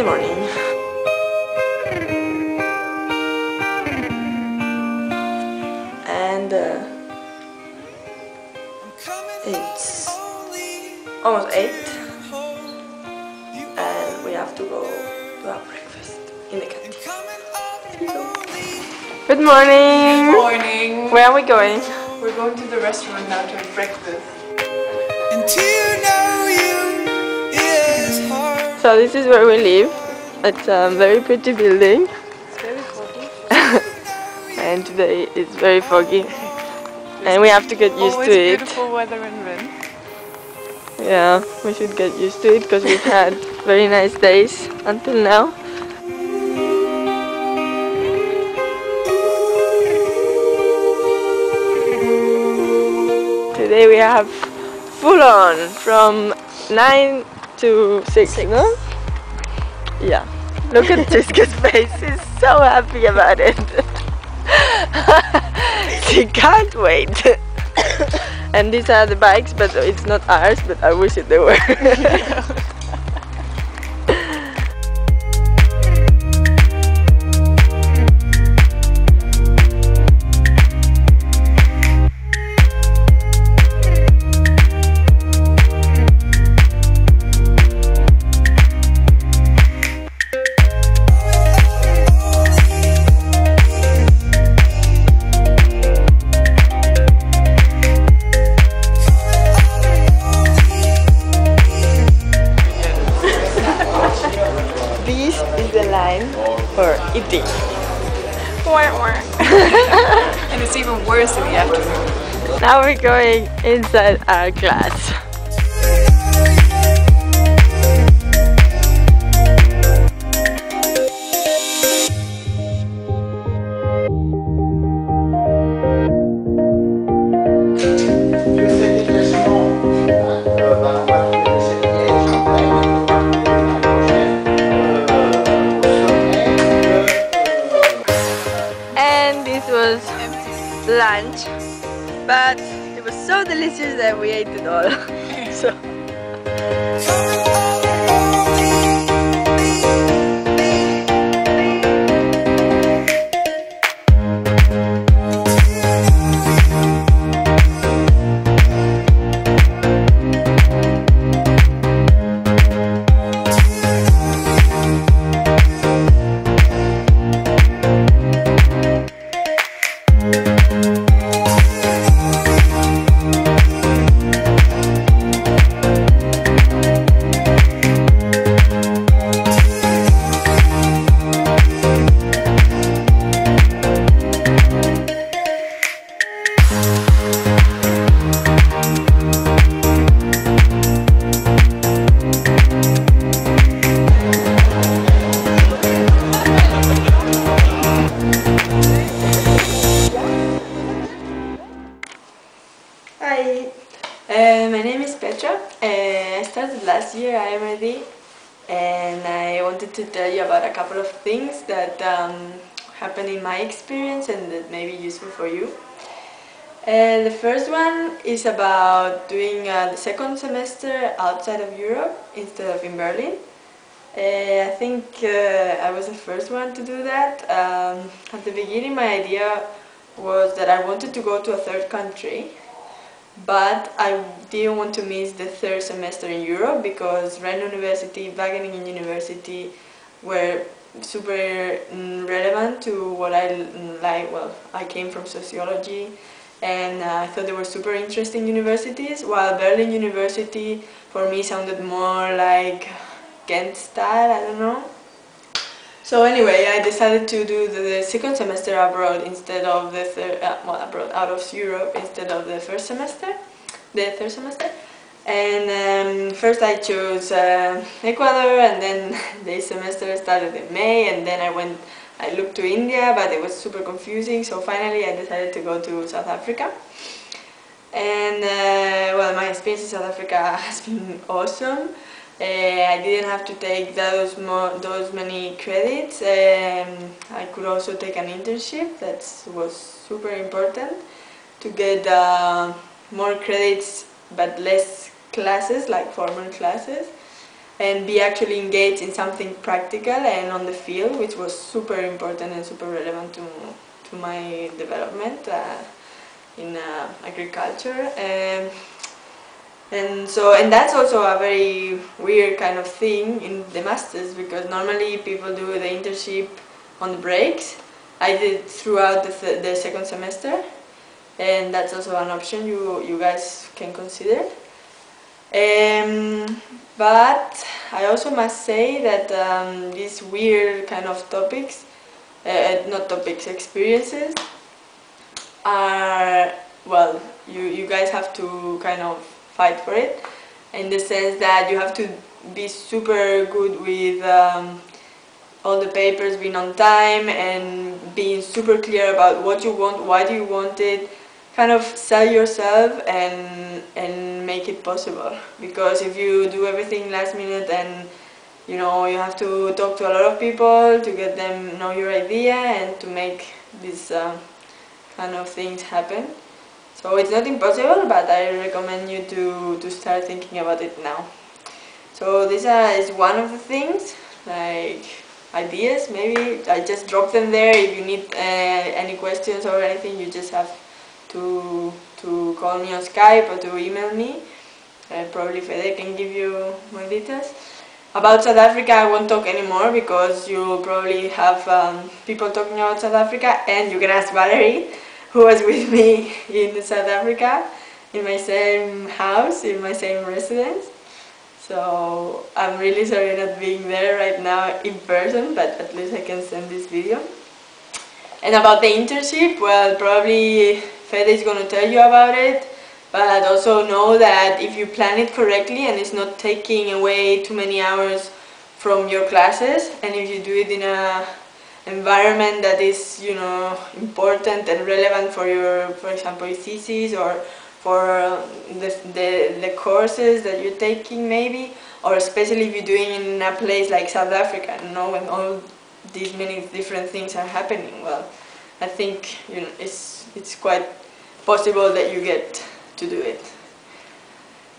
the morning. And it's almost 8 and we have to go to have breakfast in the canteen. Good morning! Good morning! Where are we going? We're going to the restaurant now to have breakfast. So this is where we live. It's a very pretty building. It's very foggy. And today it's very foggy. And we have to get used to it. Always beautiful weather and wind. Yeah, we should get used to it because we've had very nice days until now. Today we have full on from 9 to 6, no? Yeah. Look at Jiska's face, she's so happy about it. She can't wait. And these are the bikes, but it's not ours, but I wish they were. For eating. And it's even worse in the afternoon. Now we're going inside our class. Lunch, but it was so delicious that we ate it all. So. My name is Petra. I started last year at IMRD and I wanted to tell you about a couple of things that happened in my experience and that may be useful for you. The first one is about doing the second semester outside of Europe instead of in Berlin. I think I was the first one to do that. At the beginning my idea was that I wanted to go to a third country, but I didn't want to miss the third semester in Europe because Rennes University, Wageningen University were super relevant to what I like. Well, I came from sociology and I thought they were super interesting universities, while Berlin University for me sounded more like Ghent style, I don't know. So anyway, I decided to do the second semester abroad instead of the third, abroad, out of Europe instead of the third semester. And first I chose Ecuador, and then the semester started in May, and then I looked to India, but it was super confusing, so finally I decided to go to South Africa. And well, my experience in South Africa has been awesome. I didn't have to take those many credits. I could also take an internship. That was super important to get more credits but less classes, like formal classes. and be actually engaged in something practical and on the field, which was super important and super relevant to my development in agriculture. And that's also a very weird kind of thing in the masters, because normally people do the internship on the breaks. I did throughout the second semester, and that's also an option you guys can consider. But I also must say that these weird kind of topics, not topics, experiences, are, well, you guys have to kind of fight for it, in the sense that you have to be super good with all the papers, being on time and being super clear about what you want, why do you want it, kind of sell yourself and make it possible. Because if you do everything last minute and you have to talk to a lot of people to get them know your idea and to make these kind of things happen. So it's not impossible, but I recommend you to start thinking about it now. So this is one of the things, like ideas. Maybe I just drop them there. If you need any questions or anything, you just have to call me on Skype or to email me. Probably Fede can give you more details. About South Africa I won't talk anymore, because you'll probably have people talking about South Africa, and you can ask Valerie, who was with me in South Africa, in my same house, in my same residence. So I'm really sorry not being there right now in person, but at least I can send this video. And about the internship, well, probably Fede is going to tell you about it, but also know that if you plan it correctly and it's not taking away too many hours from your classes, and if you do it in a environment that is, important and relevant for your, for example, your thesis, or for the courses that you're taking maybe, or especially if you're doing it in a place like South Africa, when all these many different things are happening. Well, I think it's quite possible that you get to do it.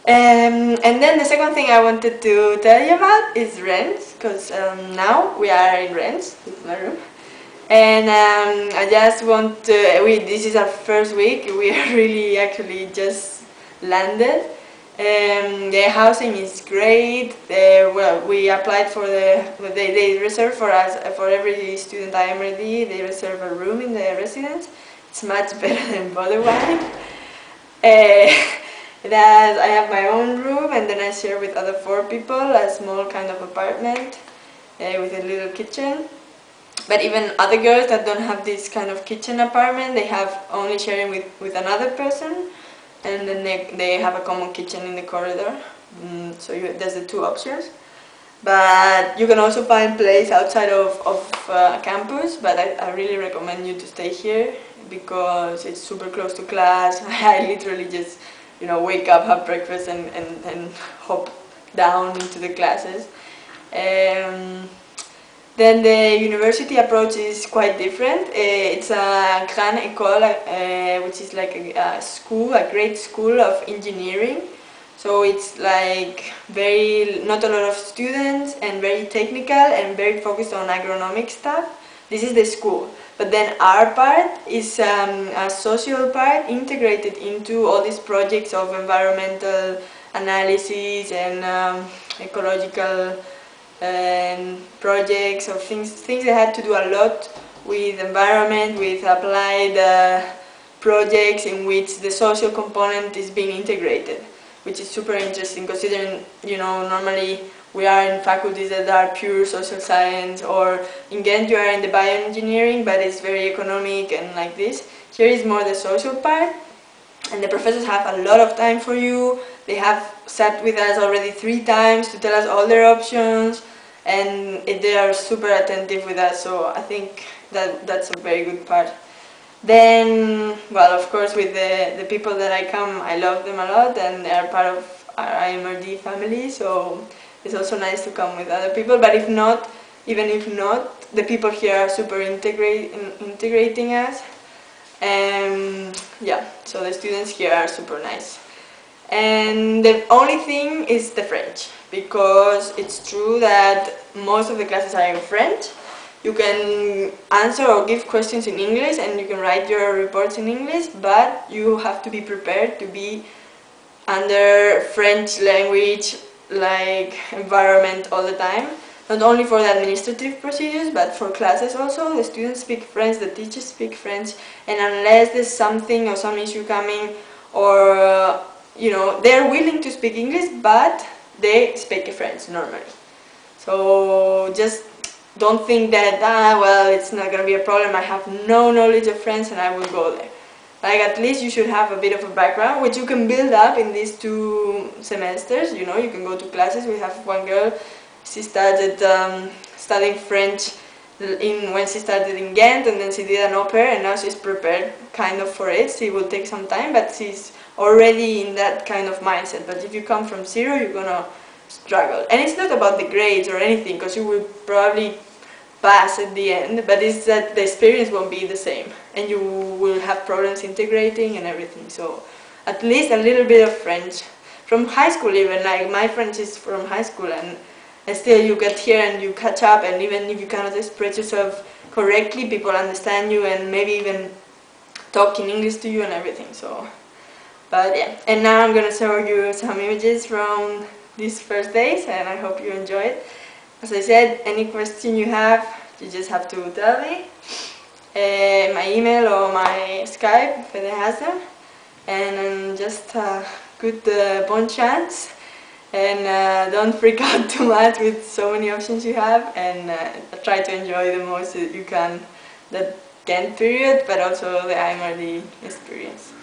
And then the second thing I wanted to tell you about is rents, because now we are in rents. This is my room. And I just want to, this is our first week, we are really actually just landed. The housing is great. Well, we applied for they reserve for us, for every student at IMRD, they reserve a room in the residence. It's much better than Botherwine. That I have my own room, and then I share with other 4 people a small kind of apartment with a little kitchen. But even other girls that don't have this kind of kitchen apartment, they have only sharing with another person, and then they have a common kitchen in the corridor. So there's the 2 options. But you can also find place outside of campus, but I really recommend you to stay here, because it's super close to class. I literally just wake up, have breakfast, and hop down into the classes. Then the university approach is quite different. It's a grande école, which is like a school, a great school of engineering. So it's like not a lot of students, and very technical and very focused on agronomic stuff. This is the school. But then our part is a social part integrated into all these projects of environmental analysis and ecological projects, of things that had to do a lot with environment, with applied projects in which the social component is being integrated, which is super interesting, considering normally we are in faculties that are pure social science, or in Ghent you are in the bioengineering, but it's very economic and like this. Here is more the social part, and the professors have a lot of time for you. They have sat with us already 3 times to tell us all their options, and they are super attentive with us, so I think that's a very good part. Then, well, of course, with the people that I come, I love them a lot, and they are part of our IMRD family, so it's also nice to come with other people. But even if not, the people here are super integrating us. Yeah, so the students here are super nice. And the only thing is the French, because it's true that most of the classes are in French. You can answer or give questions in English and you can write your reports in English, but you have to be prepared to be under French language like environment all the time. Not only for the administrative procedures, but for classes also. The students speak French, the teachers speak French, and unless there's something or some issue coming, or you know, they're willing to speak English, but they speak French normally. So just don't think that, well, it's not going to be a problem, I have no knowledge of French and I will go there. Like, at least you should have a bit of a background, which you can build up in these 2 semesters. You know, you can go to classes. We have one girl, she started studying French when she started in Ghent, and then she did an au pair, and now she's prepared kind of for it. She will take some time, but she's already in that kind of mindset. But if you come from zero, you're gonna struggle. And it's not about the grades or anything, because you will probably pass at the end, but it's that the experience won't be the same, and you will have problems integrating and everything. So at least a little bit of French from high school. Even like my French is from high school, and still you get here and you catch up, and even if you cannot express yourself correctly, people understand you and maybe even talk in English to you and everything. So, but yeah, and now I'm gonna show you some images from these first days, and I hope you enjoy it. As I said, any question you have, you just have to tell me. My email or my Skype, Fede has them. And just good bon chance. And don't freak out too much with so many options you have. And try to enjoy the most that you can that Ghent period, but also the IMRD experience.